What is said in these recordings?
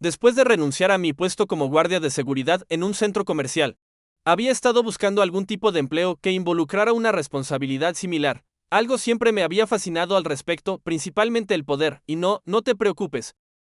después de renunciar a mi puesto como guardia de seguridad en un centro comercial. Había estado buscando algún tipo de empleo que involucrara una responsabilidad similar. Algo siempre me había fascinado al respecto, principalmente el poder, y no te preocupes.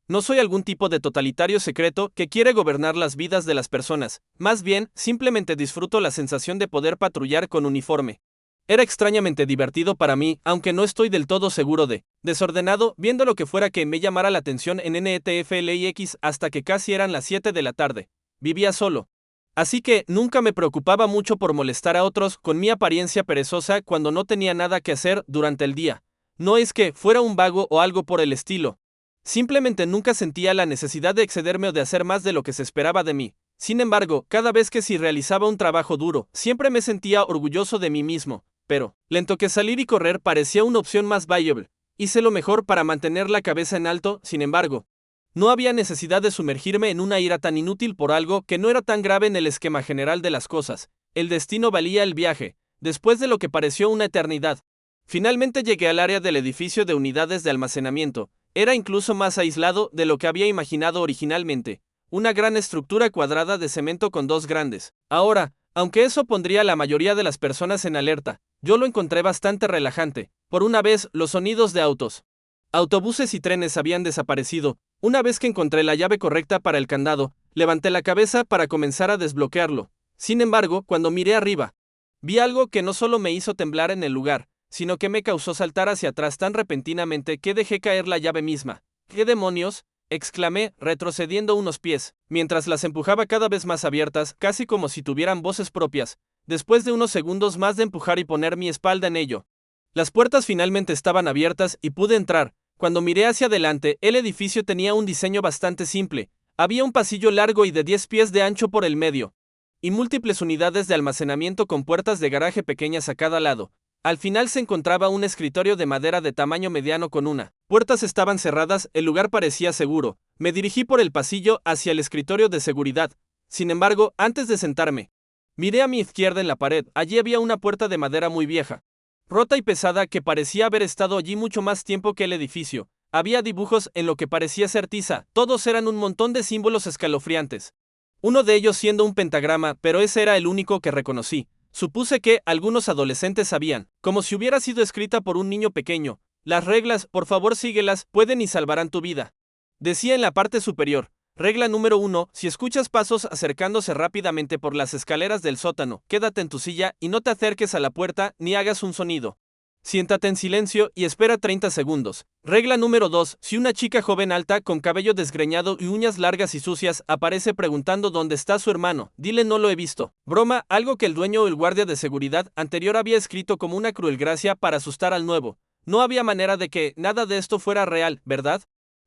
No soy algún tipo de totalitario secreto que quiere gobernar las vidas de las personas, más bien, simplemente disfruto la sensación de poder patrullar con uniforme. Era extrañamente divertido para mí, aunque no estoy del todo seguro desordenado, viendo lo que fuera que me llamara la atención en NETFLIX hasta que casi eran las 7 de la tarde. Vivía solo. Así que nunca me preocupaba mucho por molestar a otros con mi apariencia perezosa cuando no tenía nada que hacer durante el día. No es que fuera un vago o algo por el estilo. Simplemente nunca sentía la necesidad de excederme o de hacer más de lo que se esperaba de mí. Sin embargo, cada vez que realizaba un trabajo duro, siempre me sentía orgulloso de mí mismo. Pero, lento que salir y correr parecía una opción más viable. Hice lo mejor para mantener la cabeza en alto, sin embargo. No había necesidad de sumergirme en una ira tan inútil por algo que no era tan grave en el esquema general de las cosas. El destino valía el viaje, después de lo que pareció una eternidad. Finalmente llegué al área del edificio de unidades de almacenamiento. Era incluso más aislado de lo que había imaginado originalmente. Una gran estructura cuadrada de cemento con dos grandes. Ahora, aunque eso pondría a la mayoría de las personas en alerta, yo lo encontré bastante relajante. Por una vez, los sonidos de autos, autobuses y trenes habían desaparecido. Una vez que encontré la llave correcta para el candado, levanté la cabeza para comenzar a desbloquearlo. Sin embargo, cuando miré arriba, vi algo que no solo me hizo temblar en el lugar, sino que me causó saltar hacia atrás tan repentinamente que dejé caer la llave misma. ¿Qué demonios?, exclamé, retrocediendo unos pies, mientras las empujaba cada vez más abiertas, casi como si tuvieran voces propias, después de unos segundos más de empujar y poner mi espalda en ello. Las puertas finalmente estaban abiertas y pude entrar. Cuando miré hacia adelante, el edificio tenía un diseño bastante simple. Había un pasillo largo y de 10 pies de ancho por el medio, y múltiples unidades de almacenamiento con puertas de garaje pequeñas a cada lado. Al final se encontraba un escritorio de madera de tamaño mediano con una. Puertas estaban cerradas, el lugar parecía seguro. Me dirigí por el pasillo hacia el escritorio de seguridad. Sin embargo, antes de sentarme, miré a mi izquierda en la pared. Allí había una puerta de madera muy vieja, rota y pesada, que parecía haber estado allí mucho más tiempo que el edificio. Había dibujos en lo que parecía ser tiza. Todos eran un montón de símbolos escalofriantes. Uno de ellos siendo un pentagrama, pero ese era el único que reconocí. Supuse que algunos adolescentes sabían, como si hubiera sido escrita por un niño pequeño. Las reglas, por favor síguelas, pueden y salvarán tu vida. Decía en la parte superior. Regla número 1, si escuchas pasos acercándose rápidamente por las escaleras del sótano, quédate en tu silla y no te acerques a la puerta ni hagas un sonido. Siéntate en silencio y espera 30 segundos. Regla número 2, si una chica joven alta con cabello desgreñado y uñas largas y sucias aparece preguntando dónde está su hermano, dile no lo he visto. Broma, algo que el dueño o el guardia de seguridad anterior había escrito como una cruel gracia para asustar al nuevo. No había manera de que nada de esto fuera real, ¿verdad?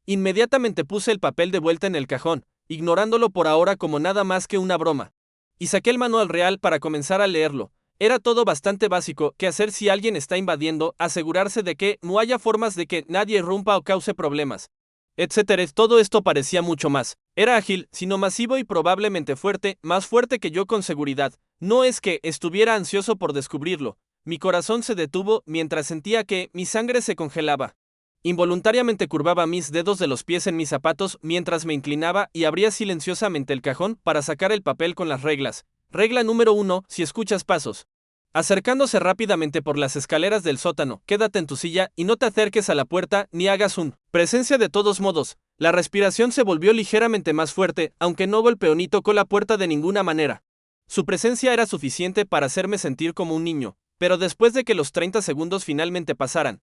Inmediatamente puse el papel de vuelta en el cajón, ignorándolo por ahora como nada más que una broma. Y saqué el manual real para comenzar a leerlo. Era todo bastante básico: qué hacer si alguien está invadiendo, asegurarse de que no haya formas de que nadie irrumpa o cause problemas, etcétera. Todo esto parecía mucho más. Era ágil, sino masivo y probablemente fuerte, más fuerte que yo con seguridad. No es que estuviera ansioso por descubrirlo. Mi corazón se detuvo mientras sentía que mi sangre se congelaba. Involuntariamente curvaba mis dedos de los pies en mis zapatos mientras me inclinaba y abría silenciosamente el cajón para sacar el papel con las reglas. Regla número 1, si escuchas pasos acercándose rápidamente por las escaleras del sótano, quédate en tu silla y no te acerques a la puerta ni hagas un presencia. De todos modos, la respiración se volvió ligeramente más fuerte, aunque no golpeó ni tocó la puerta de ninguna manera. Su presencia era suficiente para hacerme sentir como un niño, pero después de que los 30 segundos finalmente pasaran,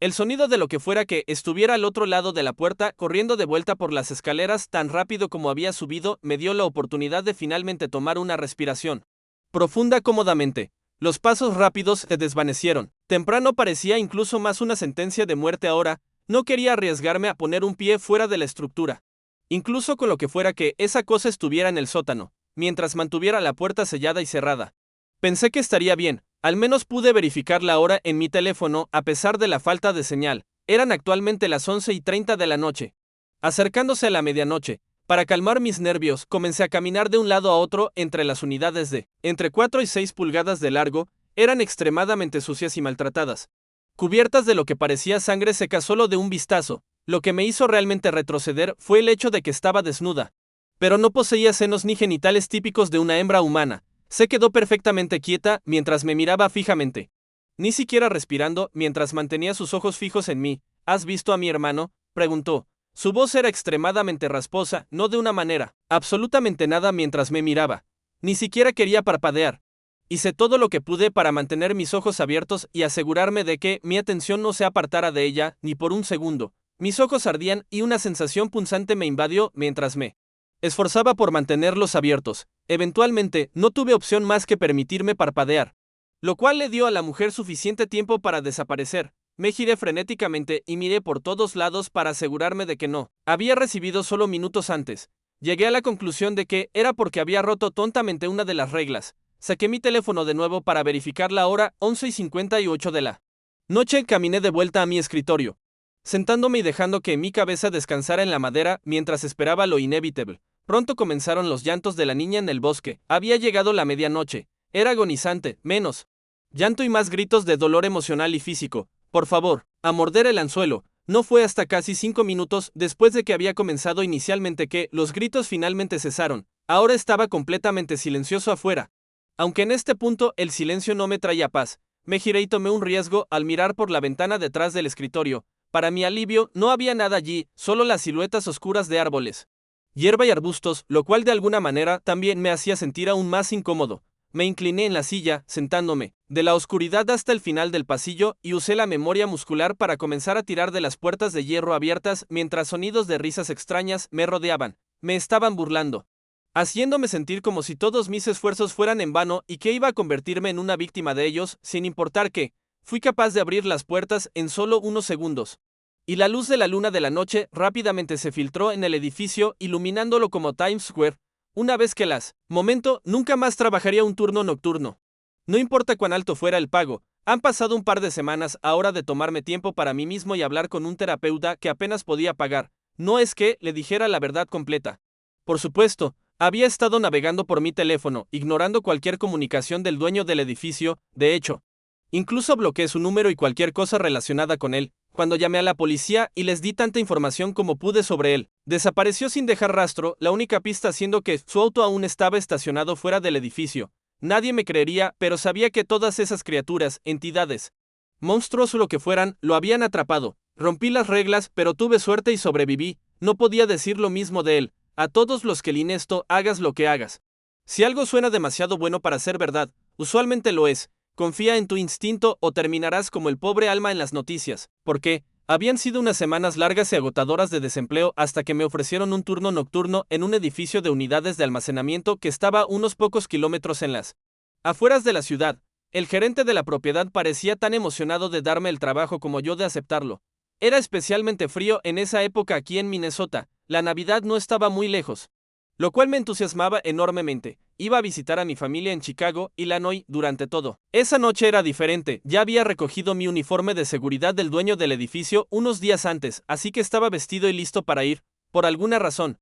el sonido de lo que fuera que estuviera al otro lado de la puerta, corriendo de vuelta por las escaleras tan rápido como había subido, me dio la oportunidad de finalmente tomar una respiración profunda cómodamente. Los pasos rápidos se desvanecieron. Temprano parecía incluso más una sentencia de muerte ahora. No quería arriesgarme a poner un pie fuera de la estructura, incluso con lo que fuera que esa cosa estuviera en el sótano, mientras mantuviera la puerta sellada y cerrada. Pensé que estaría bien. Al menos pude verificar la hora en mi teléfono a pesar de la falta de señal. Eran actualmente las 11:30 de la noche, acercándose a la medianoche. Para calmar mis nervios, comencé a caminar de un lado a otro entre las unidades de entre 4 y 6 pulgadas de largo. Eran extremadamente sucias y maltratadas, cubiertas de lo que parecía sangre seca solo de un vistazo. Lo que me hizo realmente retroceder fue el hecho de que estaba desnuda. Pero no poseía senos ni genitales típicos de una hembra humana. Se quedó perfectamente quieta mientras me miraba fijamente. Ni siquiera respirando mientras mantenía sus ojos fijos en mí. ¿Has visto a mi hermano?, preguntó. Su voz era extremadamente rasposa, no de una manera, absolutamente nada mientras me miraba. Ni siquiera quería parpadear. Hice todo lo que pude para mantener mis ojos abiertos y asegurarme de que mi atención no se apartara de ella, ni por un segundo. Mis ojos ardían y una sensación punzante me invadió mientras me esforzaba por mantenerlos abiertos. Eventualmente, no tuve opción más que permitirme parpadear, lo cual le dio a la mujer suficiente tiempo para desaparecer. Me giré frenéticamente y miré por todos lados para asegurarme de que no había recibido solo minutos antes. Llegué a la conclusión de que era porque había roto tontamente una de las reglas. Saqué mi teléfono de nuevo para verificar la hora, 11:58 de la noche. Caminé de vuelta a mi escritorio, sentándome y dejando que mi cabeza descansara en la madera mientras esperaba lo inevitable. Pronto comenzaron los llantos de la niña en el bosque. Había llegado la medianoche. Era agonizante, menos llanto y más gritos de dolor emocional y físico. Por favor, a morder el anzuelo. No fue hasta casi 5 minutos después de que había comenzado inicialmente que los gritos finalmente cesaron. Ahora estaba completamente silencioso afuera. Aunque en este punto el silencio no me traía paz, me giré y tomé un riesgo al mirar por la ventana detrás del escritorio. Para mi alivio, no había nada allí, solo las siluetas oscuras de árboles, hierba y arbustos, lo cual de alguna manera también me hacía sentir aún más incómodo. Me incliné en la silla, sentándome, de la oscuridad hasta el final del pasillo, y usé la memoria muscular para comenzar a tirar de las puertas de hierro abiertas mientras sonidos de risas extrañas me rodeaban. Me estaban burlando, haciéndome sentir como si todos mis esfuerzos fueran en vano y que iba a convertirme en una víctima de ellos, sin importar que fui capaz de abrir las puertas en solo unos segundos. Y la luz de la luna de la noche rápidamente se filtró en el edificio, iluminándolo como Times Square. Una vez que momento, nunca más trabajaría un turno nocturno. No importa cuán alto fuera el pago. Han pasado un par de semanas ahora de tomarme tiempo para mí mismo y hablar con un terapeuta que apenas podía pagar. No es que le dijera la verdad completa. Por supuesto, había estado navegando por mi teléfono, ignorando cualquier comunicación del dueño del edificio. De hecho, incluso bloqueé su número y cualquier cosa relacionada con él. Cuando llamé a la policía y les di tanta información como pude sobre él, desapareció sin dejar rastro, la única pista siendo que su auto aún estaba estacionado fuera del edificio. Nadie me creería, pero sabía que todas esas criaturas, entidades, monstruos o lo que fueran, lo habían atrapado. Rompí las reglas, pero tuve suerte y sobreviví. No podía decir lo mismo de él. A todos los que Linesto, hagas lo que hagas. Si algo suena demasiado bueno para ser verdad, usualmente lo es. Confía en tu instinto o terminarás como el pobre alma en las noticias. ¿Por qué? Habían sido unas semanas largas y agotadoras de desempleo hasta que me ofrecieron un turno nocturno en un edificio de unidades de almacenamiento que estaba unos pocos kilómetros en las afueras de la ciudad. El gerente de la propiedad parecía tan emocionado de darme el trabajo como yo de aceptarlo. Era especialmente frío en esa época aquí en Minnesota. La Navidad no estaba muy lejos, lo cual me entusiasmaba enormemente. Iba a visitar a mi familia en Chicago, Illinois, durante todo. Esa noche era diferente. Ya había recogido mi uniforme de seguridad del dueño del edificio unos días antes, así que estaba vestido y listo para ir. Por alguna razón,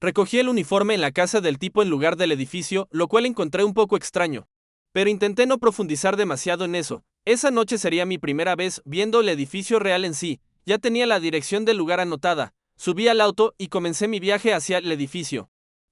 recogí el uniforme en la casa del tipo en lugar del edificio, lo cual encontré un poco extraño. Pero intenté no profundizar demasiado en eso. Esa noche sería mi primera vez viendo el edificio real en sí. Ya tenía la dirección del lugar anotada. Subí al auto y comencé mi viaje hacia el edificio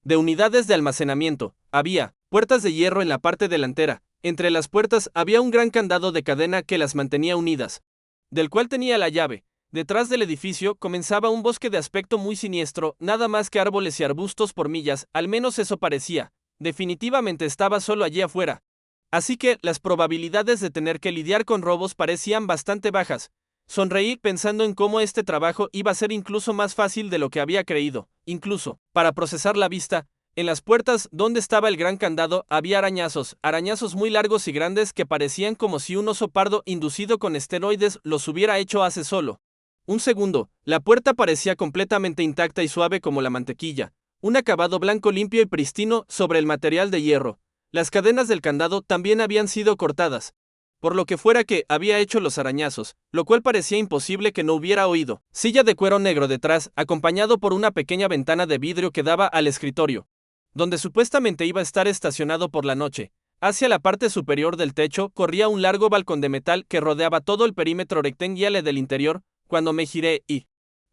de unidades de almacenamiento. Había puertas de hierro en la parte delantera. Entre las puertas había un gran candado de cadena que las mantenía unidas, del cual tenía la llave. Detrás del edificio comenzaba un bosque de aspecto muy siniestro, nada más que árboles y arbustos por millas, al menos eso parecía. Definitivamente estaba solo allí afuera. Así que las probabilidades de tener que lidiar con robos parecían bastante bajas. Sonreí pensando en cómo este trabajo iba a ser incluso más fácil de lo que había creído. Incluso, para procesar la vista, en las puertas donde estaba el gran candado había arañazos muy largos y grandes que parecían como si un oso pardo inducido con esteroides los hubiera hecho hace solo un segundo. La puerta parecía completamente intacta y suave como la mantequilla, un acabado blanco limpio y pristino sobre el material de hierro. Las cadenas del candado también habían sido cortadas, por lo que fuera que había hecho los arañazos, lo cual parecía imposible que no hubiera oído. Silla de cuero negro detrás, acompañado por una pequeña ventana de vidrio que daba al escritorio, donde supuestamente iba a estar estacionado por la noche. Hacia la parte superior del techo corría un largo balcón de metal que rodeaba todo el perímetro rectangular del interior. Cuando me giré y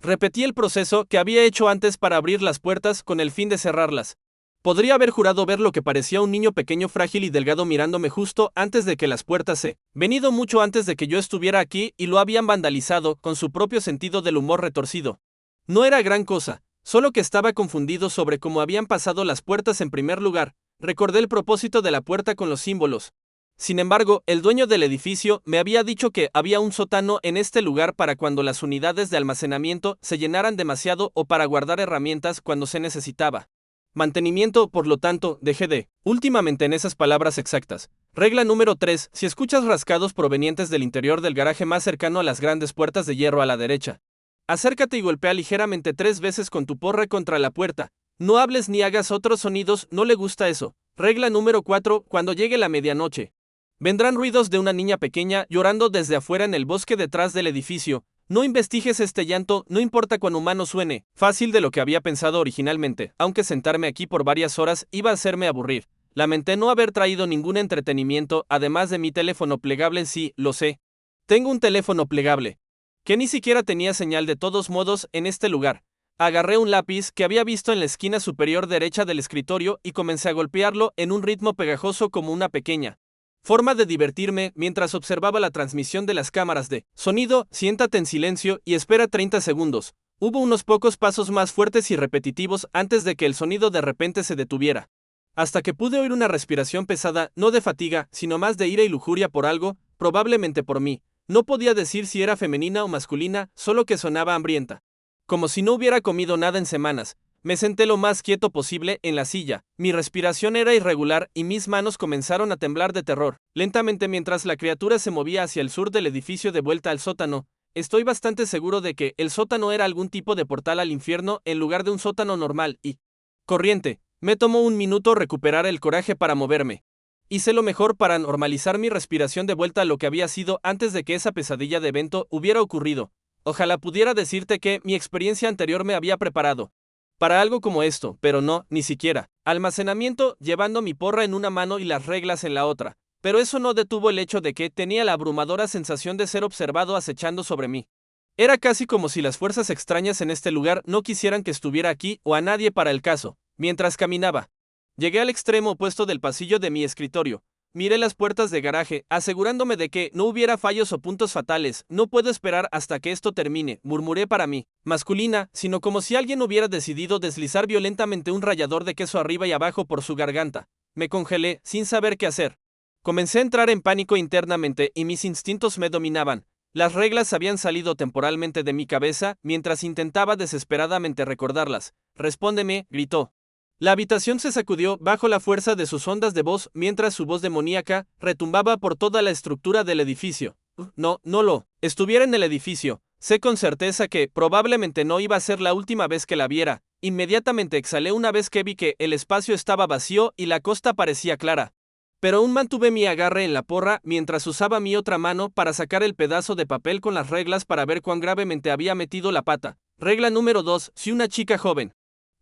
Repetí el proceso que había hecho antes para abrir las puertas con el fin de cerrarlas. Podría haber jurado ver lo que parecía un niño pequeño, frágil y delgado mirándome justo antes de que las puertas se venido mucho antes de que yo estuviera aquí y lo habían vandalizado con su propio sentido del humor retorcido. No era gran cosa, solo que estaba confundido sobre cómo habían pasado las puertas en primer lugar. Recordé el propósito de la puerta con los símbolos. Sin embargo, el dueño del edificio me había dicho que había un sótano en este lugar para cuando las unidades de almacenamiento se llenaran demasiado o para guardar herramientas cuando se necesitaba. Mantenimiento, por lo tanto, dejé de, últimamente en esas palabras exactas. Regla número 3. Si escuchas rascados provenientes del interior del garaje más cercano a las grandes puertas de hierro a la derecha, acércate y golpea ligeramente 3 veces con tu porra contra la puerta. No hables ni hagas otros sonidos, no le gusta eso. Regla número 4. Cuando llegue la medianoche, vendrán ruidos de una niña pequeña llorando desde afuera en el bosque detrás del edificio. No investigues este llanto, no importa cuán humano suene, fácil de lo que había pensado originalmente, aunque sentarme aquí por varias horas iba a hacerme aburrir. Lamenté no haber traído ningún entretenimiento, además de mi teléfono plegable. Sí, lo sé. Tengo un teléfono plegable, que ni siquiera tenía señal de todos modos en este lugar. Agarré un lápiz que había visto en la esquina superior derecha del escritorio y comencé a golpearlo en un ritmo pegajoso como una pequeña forma de divertirme mientras observaba la transmisión de las cámaras de sonido. Siéntate en silencio y espera 30 segundos. Hubo unos pocos pasos más fuertes y repetitivos antes de que el sonido de repente se detuviera. Hasta que pude oír una respiración pesada, no de fatiga, sino más de ira y lujuria por algo, probablemente por mí. No podía decir si era femenina o masculina, solo que sonaba hambrienta. Como si no hubiera comido nada en semanas. Me senté lo más quieto posible en la silla. Mi respiración era irregular y mis manos comenzaron a temblar de terror, lentamente mientras la criatura se movía hacia el sur del edificio de vuelta al sótano. Estoy bastante seguro de que el sótano era algún tipo de portal al infierno en lugar de un sótano normal y corriente. Me tomó un minuto recuperar el coraje para moverme. Hice lo mejor para normalizar mi respiración de vuelta a lo que había sido antes de que esa pesadilla de evento hubiera ocurrido. Ojalá pudiera decirte que mi experiencia anterior me había preparado para algo como esto, pero no, ni siquiera. Almacenamiento, llevando mi porra en una mano y las reglas en la otra. Pero eso no detuvo el hecho de que tenía la abrumadora sensación de ser observado acechando sobre mí. Era casi como si las fuerzas extrañas en este lugar no quisieran que estuviera aquí o a nadie para el caso. Mientras caminaba, llegué al extremo opuesto del pasillo de mi escritorio. Miré las puertas de garaje, asegurándome de que no hubiera fallos o puntos fatales. No puedo esperar hasta que esto termine, murmuré para mí. Masculina, sino como si alguien hubiera decidido deslizar violentamente un rallador de queso arriba y abajo por su garganta. Me congelé, sin saber qué hacer. Comencé a entrar en pánico internamente y mis instintos me dominaban. Las reglas habían salido temporalmente de mi cabeza mientras intentaba desesperadamente recordarlas. Respóndeme, gritó. La habitación se sacudió bajo la fuerza de sus ondas de voz mientras su voz demoníaca retumbaba por toda la estructura del edificio. No lo estuviera en el edificio. Sé con certeza que probablemente no iba a ser la última vez que la viera. Inmediatamente exhalé una vez que vi que el espacio estaba vacío y la costa parecía clara. Pero aún mantuve mi agarre en la porra mientras usaba mi otra mano para sacar el pedazo de papel con las reglas para ver cuán gravemente había metido la pata. Regla número 2. Si una chica joven,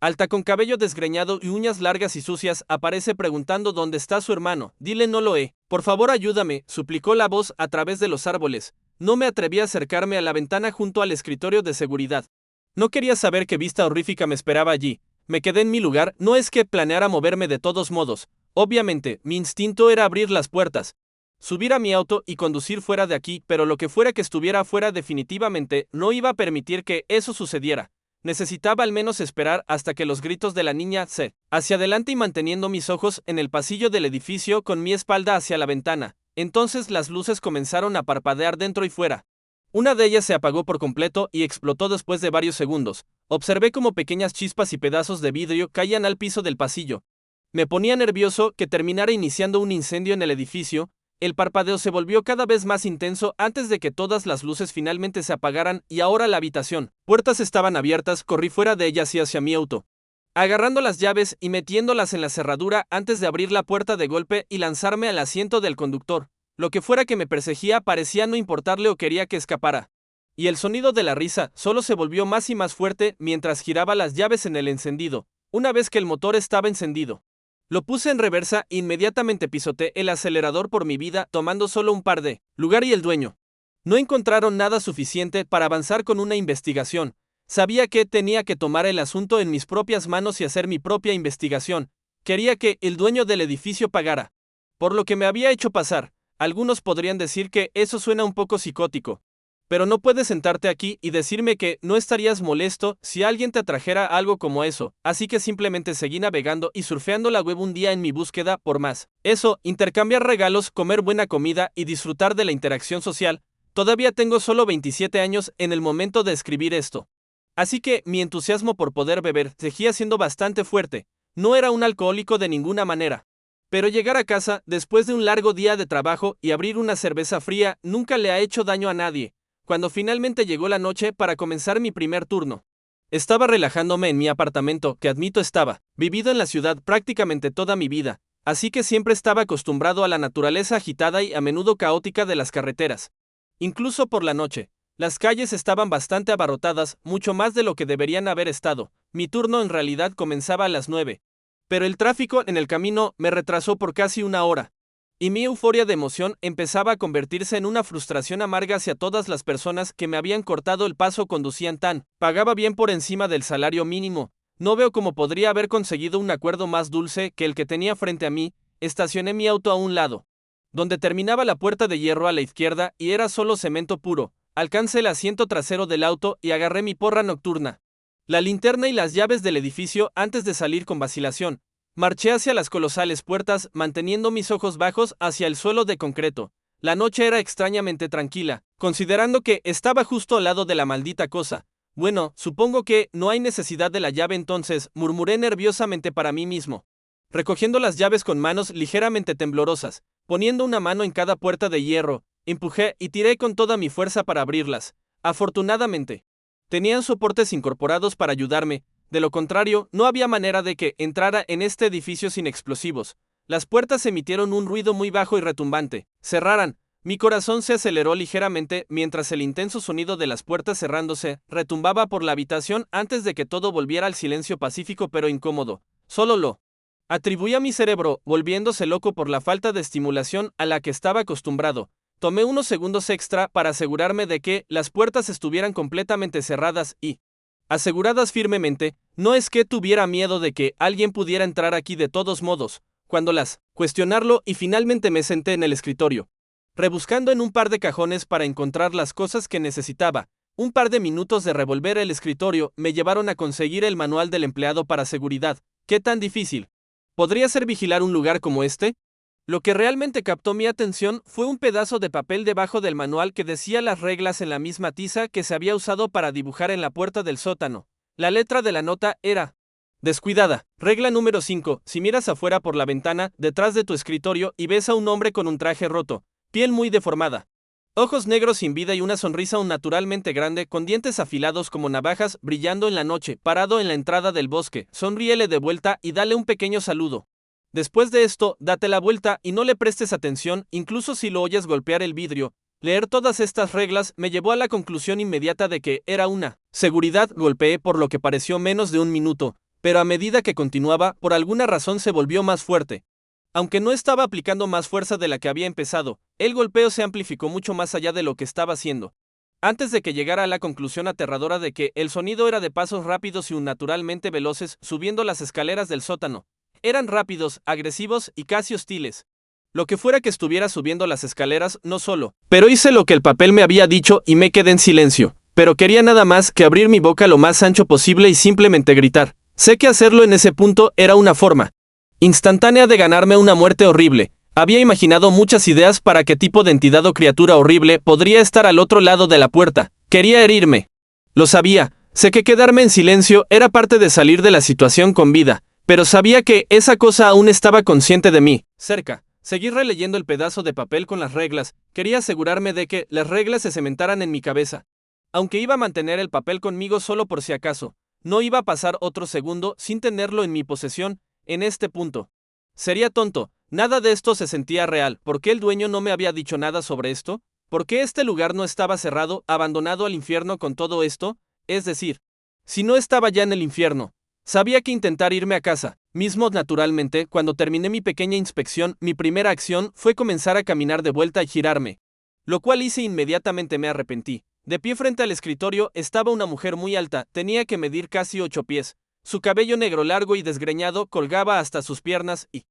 alta con cabello desgreñado y uñas largas y sucias, aparece preguntando dónde está su hermano, dile no lo he. Por favor ayúdame, suplicó la voz a través de los árboles. No me atreví a acercarme a la ventana junto al escritorio de seguridad. No quería saber qué vista horrífica me esperaba allí. Me quedé en mi lugar, no es que planeara moverme de todos modos. Obviamente, mi instinto era abrir las puertas, subir a mi auto y conducir fuera de aquí, pero lo que fuera que estuviera afuera definitivamente no iba a permitir que eso sucediera. Necesitaba al menos esperar hasta que los gritos de la niña se hacia adelante y manteniendo mis ojos en el pasillo del edificio con mi espalda hacia la ventana. Entonces las luces comenzaron a parpadear dentro y fuera. Una de ellas se apagó por completo y explotó después de varios segundos. Observé como pequeñas chispas y pedazos de vidrio caían al piso del pasillo. Me ponía nervioso que terminara iniciando un incendio en el edificio. El parpadeo se volvió cada vez más intenso antes de que todas las luces finalmente se apagaran y ahora la habitación. Puertas estaban abiertas, corrí fuera de ellas y hacia mi auto, agarrando las llaves y metiéndolas en la cerradura antes de abrir la puerta de golpe y lanzarme al asiento del conductor. Lo que fuera que me perseguía parecía no importarle o quería que escapara. Y el sonido de la risa solo se volvió más y más fuerte mientras giraba las llaves en el encendido. Una vez que el motor estaba encendido, lo puse en reversa e inmediatamente pisoteé el acelerador por mi vida, tomando solo un par de lugar y el dueño no encontraron nada suficiente para avanzar con una investigación. Sabía que tenía que tomar el asunto en mis propias manos y hacer mi propia investigación. Quería que el dueño del edificio pagara por lo que me había hecho pasar. Algunos podrían decir que eso suena un poco psicótico. Pero no puedes sentarte aquí y decirme que no estarías molesto si alguien te atrajera algo como eso, así que simplemente seguí navegando y surfeando la web un día en mi búsqueda por más. Eso, intercambiar regalos, comer buena comida y disfrutar de la interacción social. Todavía tengo solo 27 años en el momento de escribir esto. Así que mi entusiasmo por poder beber seguía siendo bastante fuerte. No era un alcohólico de ninguna manera. Pero llegar a casa, después de un largo día de trabajo y abrir una cerveza fría, nunca le ha hecho daño a nadie. Cuando finalmente llegó la noche para comenzar mi primer turno, estaba relajándome en mi apartamento, que admito estaba vivido en la ciudad prácticamente toda mi vida, así que siempre estaba acostumbrado a la naturaleza agitada y a menudo caótica de las carreteras. Incluso por la noche, las calles estaban bastante abarrotadas, mucho más de lo que deberían haber estado. Mi turno en realidad comenzaba a las 9. Pero el tráfico en el camino me retrasó por casi una hora, y mi euforia de emoción empezaba a convertirse en una frustración amarga hacia todas las personas que me habían cortado el paso. Conducían pagaba bien por encima del salario mínimo. No veo cómo podría haber conseguido un acuerdo más dulce que el que tenía frente a mí. Estacioné mi auto a un lado, donde terminaba la puerta de hierro a la izquierda y era solo cemento puro. Alcancé el asiento trasero del auto y agarré mi porra nocturna, la linterna y las llaves del edificio antes de salir con vacilación. Marché hacia las colosales puertas, manteniendo mis ojos bajos hacia el suelo de concreto. La noche era extrañamente tranquila, considerando que estaba justo al lado de la maldita cosa. Bueno, supongo que no hay necesidad de la llave entonces, murmuré nerviosamente para mí mismo, recogiendo las llaves con manos ligeramente temblorosas, poniendo una mano en cada puerta de hierro. Empujé y tiré con toda mi fuerza para abrirlas. Afortunadamente, tenían soportes incorporados para ayudarme. De lo contrario, no había manera de que entrara en este edificio sin explosivos. Las puertas emitieron un ruido muy bajo y retumbante. Cerraran. Mi corazón se aceleró ligeramente mientras el intenso sonido de las puertas cerrándose retumbaba por la habitación antes de que todo volviera al silencio pacífico pero incómodo. Solo lo atribuí a mi cerebro, volviéndose loco por la falta de estimulación a la que estaba acostumbrado. Tomé unos segundos extra para asegurarme de que las puertas estuvieran completamente cerradas y aseguradas firmemente. No es que tuviera miedo de que alguien pudiera entrar aquí de todos modos. Cuando cuestionarlo y finalmente me senté en el escritorio, rebuscando en un par de cajones para encontrar las cosas que necesitaba. Un par de minutos de revolver el escritorio me llevaron a conseguir el manual del empleado para seguridad. ¿Qué tan difícil podría ser vigilar un lugar como este? Lo que realmente captó mi atención fue un pedazo de papel debajo del manual que decía las reglas en la misma tiza que se había usado para dibujar en la puerta del sótano. La letra de la nota era: descuidada. Regla número 5. Si miras afuera por la ventana, detrás de tu escritorio, y ves a un hombre con un traje roto, piel muy deformada, ojos negros sin vida y una sonrisa naturalmente grande, con dientes afilados como navajas, brillando en la noche, parado en la entrada del bosque, sonríele de vuelta y dale un pequeño saludo. Después de esto, date la vuelta y no le prestes atención, incluso si lo oyes golpear el vidrio. Leer todas estas reglas me llevó a la conclusión inmediata de que era una seguridad. Golpeé por lo que pareció menos de un minuto, pero a medida que continuaba, por alguna razón se volvió más fuerte. Aunque no estaba aplicando más fuerza de la que había empezado, el golpeo se amplificó mucho más allá de lo que estaba haciendo. Antes de que llegara a la conclusión aterradora de que el sonido era de pasos rápidos y naturalmente veloces subiendo las escaleras del sótano. Eran rápidos, agresivos y casi hostiles. Lo que fuera que estuviera subiendo las escaleras, no solo. Pero hice lo que el papel me había dicho y me quedé en silencio. Pero quería nada más que abrir mi boca lo más ancho posible y simplemente gritar. Sé que hacerlo en ese punto era una forma instantánea de ganarme una muerte horrible. Había imaginado muchas ideas para qué tipo de entidad o criatura horrible podría estar al otro lado de la puerta. Quería herirme. Lo sabía. Sé que quedarme en silencio era parte de salir de la situación con vida. Pero sabía que esa cosa aún estaba consciente de mí. Cerca. Seguí releyendo el pedazo de papel con las reglas. Quería asegurarme de que las reglas se cementaran en mi cabeza. Aunque iba a mantener el papel conmigo solo por si acaso, no iba a pasar otro segundo sin tenerlo en mi posesión. En este punto sería tonto. Nada de esto se sentía real. ¿Por qué el dueño no me había dicho nada sobre esto? ¿Por qué este lugar no estaba cerrado, abandonado al infierno con todo esto? Es decir, si no estaba ya en el infierno. Sabía que intentar irme a casa mismo. Naturalmente, cuando terminé mi pequeña inspección, mi primera acción fue comenzar a caminar de vuelta y girarme, lo cual hice inmediatamente. Me arrepentí. De pie frente al escritorio estaba una mujer muy alta, tenía que medir casi 8 pies. Su cabello negro largo y desgreñado colgaba hasta sus piernas y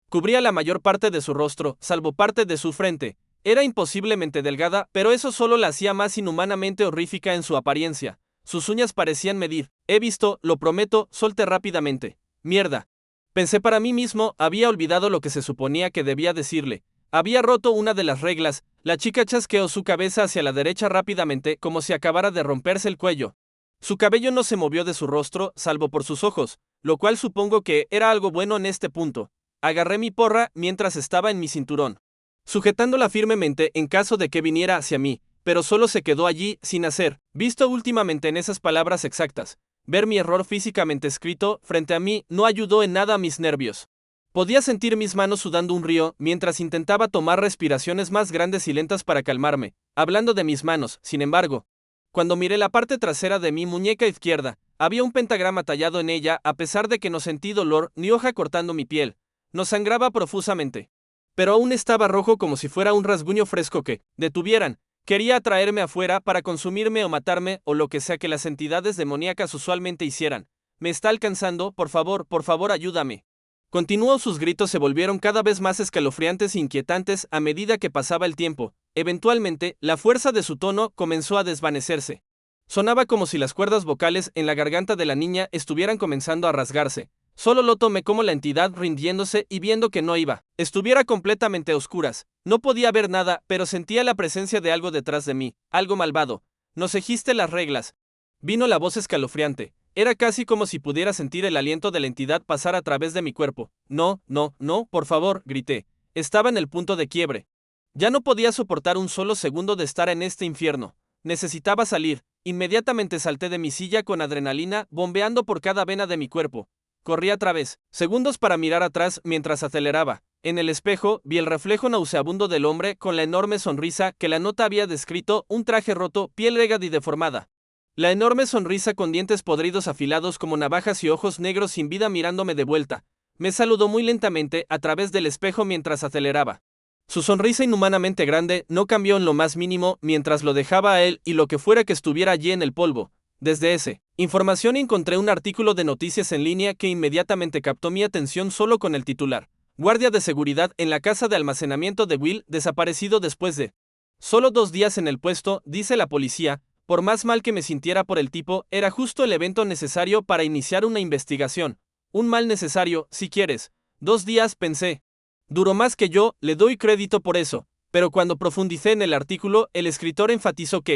cubría la mayor parte de su rostro, salvo parte de su frente. Era imposiblemente delgada, pero eso solo la hacía más inhumanamente horrífica en su apariencia. Sus uñas parecían medir. He visto, lo prometo, solté rápidamente. Mierda. Pensé para mí mismo, había olvidado lo que se suponía que debía decirle. Había roto una de las reglas. La chica chasqueó su cabeza hacia la derecha rápidamente, como si acabara de romperse el cuello. Su cabello no se movió de su rostro, salvo por sus ojos, lo cual supongo que era algo bueno en este punto. Agarré mi porra mientras estaba en mi cinturón, sujetándola firmemente en caso de que viniera hacia mí, pero solo se quedó allí, sin hacer, visto últimamente en esas palabras exactas. Ver mi error físicamente escrito frente a mí no ayudó en nada a mis nervios. Podía sentir mis manos sudando un río mientras intentaba tomar respiraciones más grandes y lentas para calmarme. Hablando de mis manos, sin embargo, cuando miré la parte trasera de mi muñeca izquierda, había un pentagrama tallado en ella a pesar de que no sentí dolor ni hoja cortando mi piel. No sangraba profusamente, pero aún estaba rojo como si fuera un rasguño fresco que, detuvieran, quería atraerme afuera para consumirme o matarme o lo que sea que las entidades demoníacas usualmente hicieran. Me está alcanzando, por favor, ayúdame. Continuó, sus gritos se volvieron cada vez más escalofriantes e inquietantes a medida que pasaba el tiempo. Eventualmente, la fuerza de su tono comenzó a desvanecerse. Sonaba como si las cuerdas vocales en la garganta de la niña estuvieran comenzando a rasgarse. Solo lo tomé como la entidad rindiéndose y viendo que no estuviera completamente a oscuras. No podía ver nada, pero sentía la presencia de algo detrás de mí, algo malvado. No seguiste las reglas. Vino la voz escalofriante. Era casi como si pudiera sentir el aliento de la entidad pasar a través de mi cuerpo. No, por favor, grité. Estaba en el punto de quiebre. Ya no podía soportar un solo segundo de estar en este infierno. Necesitaba salir. Inmediatamente salté de mi silla con adrenalina bombeando por cada vena de mi cuerpo. Corrí a través, segundos para mirar atrás mientras aceleraba. En el espejo vi el reflejo nauseabundo del hombre con la enorme sonrisa que la nota había descrito, un traje roto, piel delgada y deformada. La enorme sonrisa con dientes podridos afilados como navajas y ojos negros sin vida mirándome de vuelta. Me saludó muy lentamente a través del espejo mientras aceleraba. Su sonrisa inhumanamente grande no cambió en lo más mínimo mientras lo dejaba a él y lo que fuera que estuviera allí en el polvo. Desde esa información encontré un artículo de noticias en línea que inmediatamente captó mi atención solo con el titular. Guardia de seguridad en la casa de almacenamiento de Will desaparecido después de solo 2 días en el puesto, dice la policía. Por más mal que me sintiera por el tipo, era justo el evento necesario para iniciar una investigación. Un mal necesario, si quieres. 2 días, pensé. Duró más que yo, le doy crédito por eso. Pero cuando profundicé en el artículo, el escritor enfatizó que